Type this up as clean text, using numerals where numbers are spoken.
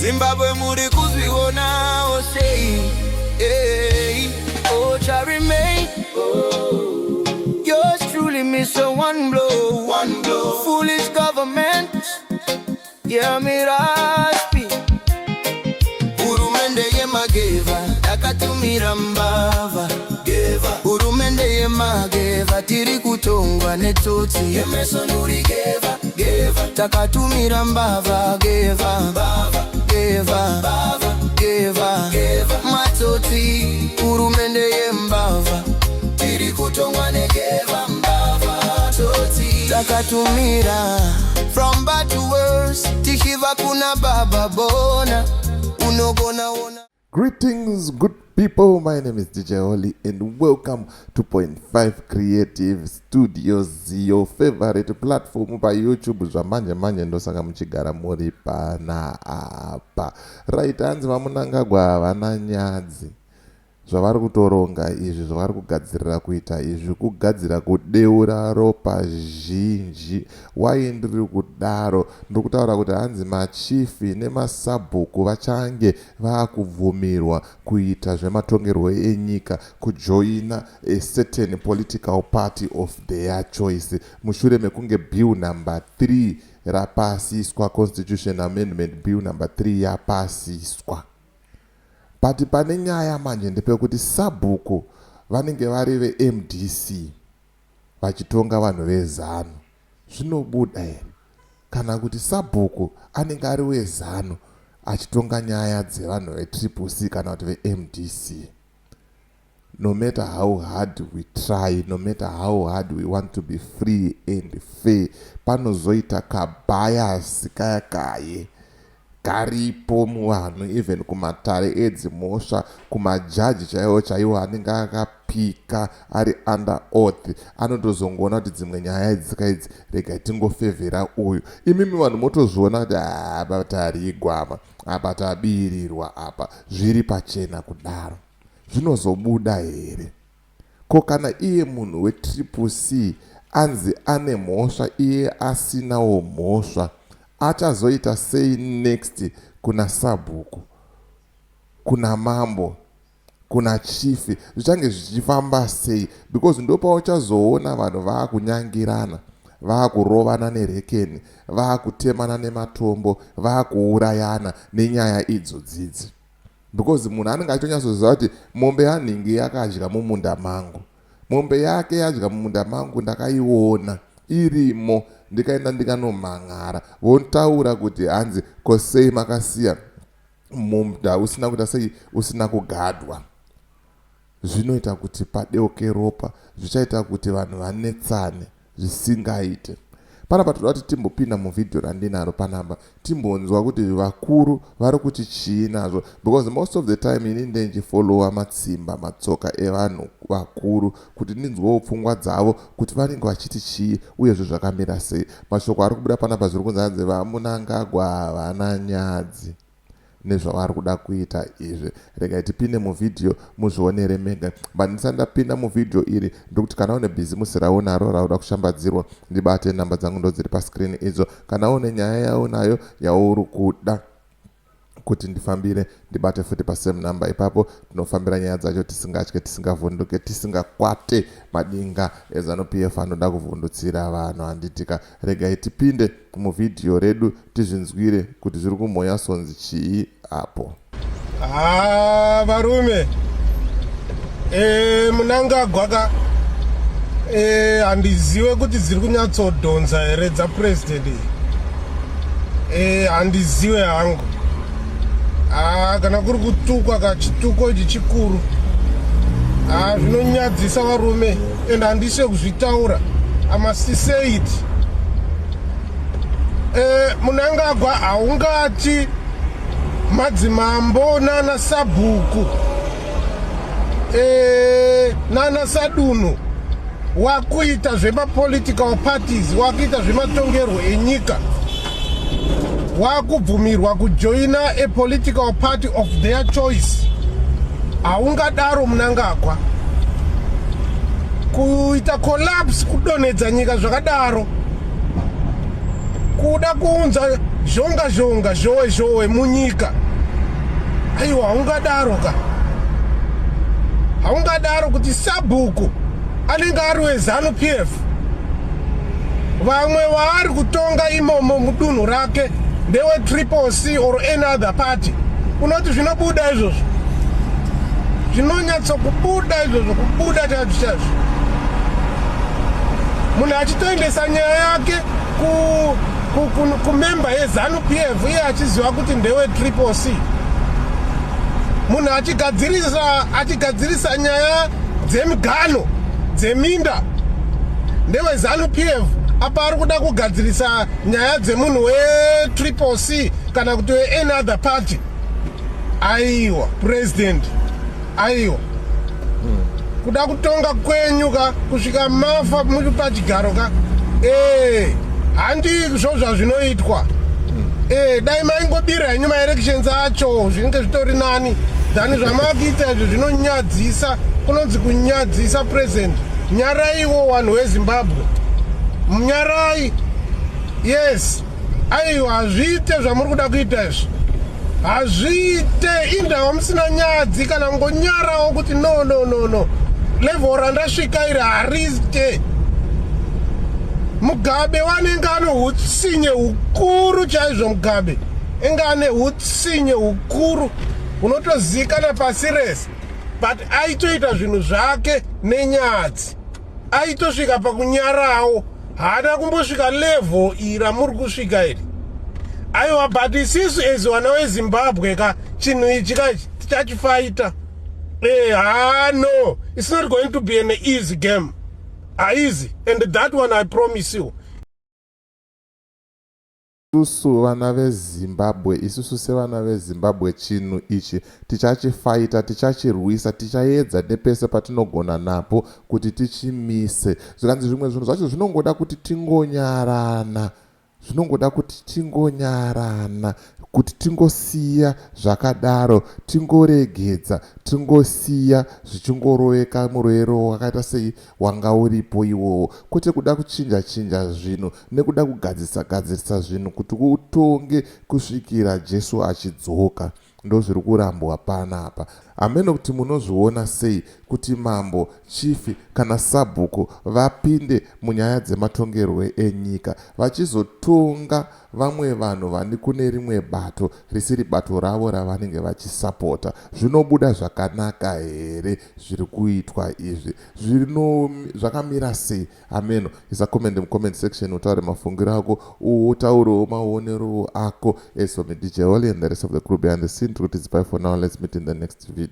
Zimbabwe muri kuzviona sei. Oh, shall remain. Yours truly, Mr. One Blow. One Blow. Foolish government. Yeah, me raspi. Hurumende yemageva akatumira mbava. Hurumende yemageva tiri kutongwa netsotsi. Emerson uri geva takatumira mbava. Geva matsotsi. Hurumende yembava tiri kutongwa negeva mbava tsotsi. Takatumira from bad to worse. Tishiva kuna baba bona. Unogona ona. Greetings, good people. My name is DJ Holly and welcome to Point 5 Creative Studios, your favorite platform by YouTube. Zvamanje ndosaka muchigara muri pana apa. Right, hanzi vamunangagwa vana nyadzi. Zvavari kutoronga izvi, zvavari kugadzirira kuita izvi, kugadzira kudeura ropa zhinji. Why ndiri kudaro? Ndokutaura kuti hanzi machifi nemasabhuku vachange vakubvumirwa kuita zvematongerwo enyika, kujoina a certain political party of their choice. Mushure mekunge bill number 3 rapasiswa, Constitution Amendment Bill number 3 yapasiswa. But pane nyaya manje ndepekuti sabhuku vanenge vari veMDC vachitonga vanhu vezanu. Zvinobuda here kana kuti sabhuku anenge ari wezanu achitonga nyaya dzevanhu veCCC kana kuti veMDC? No matter how hard we try, no matter how hard we want to be free and fair, panozoita kabias kayakaye karipo muvanhu, even kumatare edzimhosva, kumajaji chaiwo anenge akapika ari under oath, anotozongoona kuti dzimwe nyaya idzi rega tingofevhera uyu. Imimi vanhu motozviona kuti apa tarigwama, apa tabirirwa, apa zviri pachena kudaro. Zvinozobuda here? Ko kana iye munhu weCCC anzi ane mhosva iye asinawo mhosva, achazoita sei next kuna sabhuku, kuna mambo, kuna chifi? Zvichange zvichifamba sei? Because ndopa uchazoona vanhu vaakunyangirana, vaakurovana nerekeni, vaakutemana nematombo, vaakuurayana nenyaya idzodzidzi. Because munhu anenge achitonyatsoziva kuti mombe yanhingi yakadya mumunda mangu, mombe yake yadya mumunda mangu, ndakaiona irimo, ndikaenda ndikanomhan'ara. Vontaura kuti hanzi kosei makasiya munda usina kuita sei, usina kugadwa. Zvinoita kuti padeuke ropa, zvichaita kuti vanhu vanetsane zvisingaite. Panapa toda kuti timbopinda muvhidhio randinaro panapa timbonzwa kuti vakuru vari kuti chii nazvo, because most of the time ini ndichifollowa matsimba matsoka evanhu vakuru kuti ndinzwewo pfungwa dzavo kuti vanenge vachiti chii uyezve zvakamira sei. Mashoko ari kubuda panapa zviri kunzi hanzi vamunangagwa vana nyadzi nezvavari kuda kuita izvi. Regai tipinde muvhidhio muzvionere mega. But ndisandapinda muvhidhio iri ndokuti kana une bhizimusi raunaro rauda kushambadzirwa, ndibate namba dzangu ndo dziri paskrini idzo. Kana une nyaya yaunayo yauri kuda kuti ndifambire, ndibate futi pasame number. Ipapo tinofambira nyaya dzacho tisingatye, tisingavhunduke, tisingakwate madinga eZANU-PF anoda kuvhundutsira vanhu. Handitika regai tipinde muvhidhio redu tizvinzwire kuti zviri kumhoya sonzi chii apo. Varume, Mnangagwa handiziwe kuti dziri kunyatsodhonza here dzapresident. Handiziwe hangu. Kana kuri kutukwa kachituko ichi chikuru, zvinonyadzisa varume, and handise kuzvitaura. I must say it. Mnangagwa haungati madzimambo nana sabhuku nana sadunu wakuita zvemapolitical parties, wakuita zvematongerwo enyika, wakubvumirwa kujoina a political party of their choice. Haungadaro Mnangagwa kuita collapse, kudonedza nyika zvakadaro, kuda kuunza zhonga zhowe munyika. Aiwa, haungadaro kuti Sabhuku anenge ari weZANU PF, vamwe vaari kutonga imomo mudunhu rake ndewe Triple C or any other party. Unoti zvinobuda izvozvo, zvinonyatsokubuda izvozvo, kubuda chaizvo. Munhu achitoendesa nyaya yake kumemba yeZANU PF iye achiziva kuti ndewe Triple C. Munhu achigadzirisa nyaya dzemigano dzeminda ndewe ZANU PF, apa ari kuda kugadzirisa nyaya dzemunhu weTriple C kana kuti any other party. Aiwa president, aiwa kuda kutonga kwenyu ka kusvika mafa muri pachigaro ka handi zvozva zvinoitwa. Dai maingobira henyu maelections acho zvinenge zvitori nani dhani zvamakuita izvo zvinonyadzisa. Kunonzi kunyadzisa president. Nyaraiwo vanhu veZimbabwe, munyarai. Yes, aiwa hazviite zvamuri kuda kuita izvi, hazviite. Indawa musina nyadzi kana ngonyarawo kuti no level randasvika iri hariste. Mugabe wanenge ane hutsinye hukuru chaizvo. Mugabe enge ane hutsinye hukuru hunotozikana pasi rese, but aitoita zvinhu zvake nenyadzi. Aitosvika pakunyarawo, haana kumbosvika level iri ramuri kusvika iri. Aiwa, but isisu ezi vana veZimbabwe ka chinhu ichi ka tichachifaita. No, it's not going to be an easy game. Easy, and that one I promise you. Isusu vana veZimbabwe, isusu sevana veZimbabwe chinhu ichi tichachifaita, tichachirwisa, tichaedza nepese patinogona napo kuti tichimise. Zvikanzi zvimwe zvinhu zvacho zvinongoda kuti tingonyarana, kuti tingosiya zvakadaro, tingoregedza, tingosiya zvichingoroveka murwero wakaita sei wanga uripo iwowo, kwete kuda kuchinja zvinhu nekuda kugadzirisa zvinhu kuti utonge kusvikira Jesu achidzoka. Ndo zviri kurambwa panapa. Ameno kuti munozviona sei kuti mambo, chifi kana Sabhuku vapinde munyaya dzematongerwo enyika vachizotonga vamwe vanhu vani kune rimwe bato risiri bato ravo ravanenge vachisapota. Zvinobuda zvakanaka here zviri kuitwa izvi? Zvakamira sei? Ameno. Isa comment mucomment section utaure mafungiro ako, utaurewo maonero ako. So me DJ Holly and the rest of the crew behind the scene. Truth is bye for now. Let's meet in the next video.